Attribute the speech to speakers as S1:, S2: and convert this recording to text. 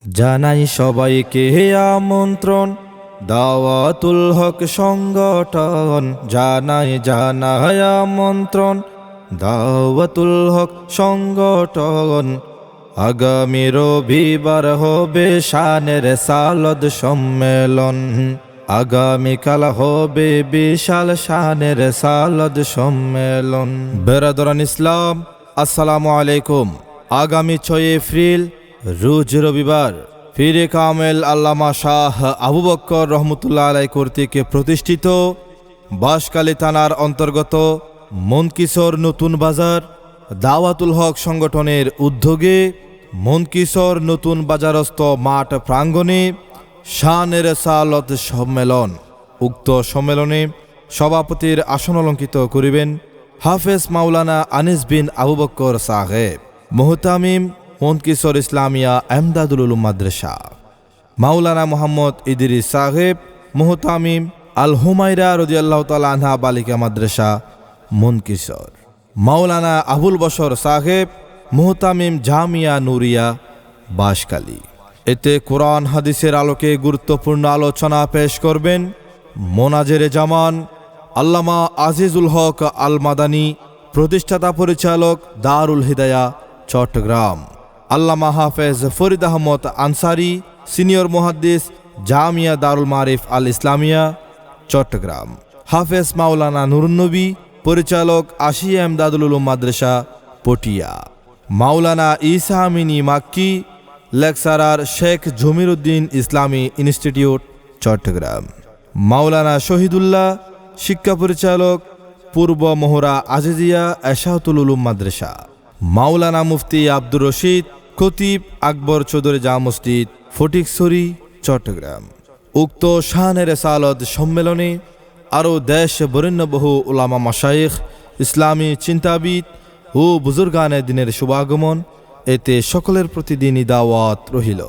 S1: জানাই সবাইকে আমন্ত্রণ দাওয়াতুল হক সংগঠন। জানাই আমন্ত্রণ দাওয়াতুল হক সংগঠন। আগামী রবিবার হবে শানের সালদ সম্মেলন। আগামীকাল হবে বিশাল শানের সালদ সম্মেলন। বেরাদরান ইসলাম, আসসালামু আলাইকুম। আগামী 6 এপ্রিল রোজ রবিবার পীরে কামেল আল্লামা শাহ আবু বক্কর রহমতুল্লাহ আলাইহি কর্তৃক প্রতিষ্ঠিত বাঁশখালী থানার অন্তর্গত মনকিশোর নতুন বাজার দাওয়াতুল হক সংগঠনের উদ্যোগে মনকিশোর নতুন বাজারস্থ মাঠ প্রাঙ্গণে শানের সালত সম্মেলন। উক্ত সম্মেলনে সভাপতির আসন অলঙ্কিত করিবেন হাফেজ মাওলানা আনিস বিন আবু বক্কর সাহেব, মুহতামিম মনকিশোর ইসলামিয়া এমদাদুল উলুম মাদ্রাসা, মাওলানা মোহাম্মদ ইদ্রিস সাহেব, মুহতামিম আল হুমায়রা রাদিয়াল্লাহু তাআলা আনহা বালিকা মাদ্রাসা মনকিশোর, মাওলানা আবুল বশর সাহেব, মুহতামিম জামিয়া নুরিয়া বাঁশখালী। এতে কোরআন হাদিসের আলোকে গুরুত্বপূর্ণ আলোচনা পেশ করবেন মোনাজেরে জামান আল্লামা আজিজুল হক আল মাদানী, প্রতিষ্ঠাতা পরিচালক দারুল হিদায়া চট্টগ্রাম, আল্লামা হাফেজ ফরিদ আহমদ আনসারি, সিনিয়র মুহাদ্দিস জামিয়া দারুল মারিফ আল ইসলামিয়া চট্টগ্রাম, হাফেজ মাওলানা নুরুন্নবী, পরিচালক আশিয়া এমদাদুল উলুম মাদ্রাসা পটিয়া, মাওলানা ঈসা আমিনী মাক্কি, লেকচারার শেখ জমির উদ্দিন ইসলামী ইনস্টিটিউট চট্টগ্রাম, মাওলানা শহীদুল্লাহ, শিক্ষা পরিচালক পূর্ব মোহরা আজিজিয়া এশাতুল উলুম মাদ্রাসা, মাওলানা মুফতি আব্দুর রশিদ, খতিব আকবর চৌধুরী জামে মসজিদ ফটিকছড়ি চট্টগ্রাম। উক্ত শানের সালত সম্মেলনে আরও দেশ বরেণ্য বহু উলামা মাশায়েখ, ইসলামী চিন্তাবিদ ও বুজুর্গানে দিনের শুভাগমন। এতে সকলের প্রতি দিনই দাওয়াত রহিল।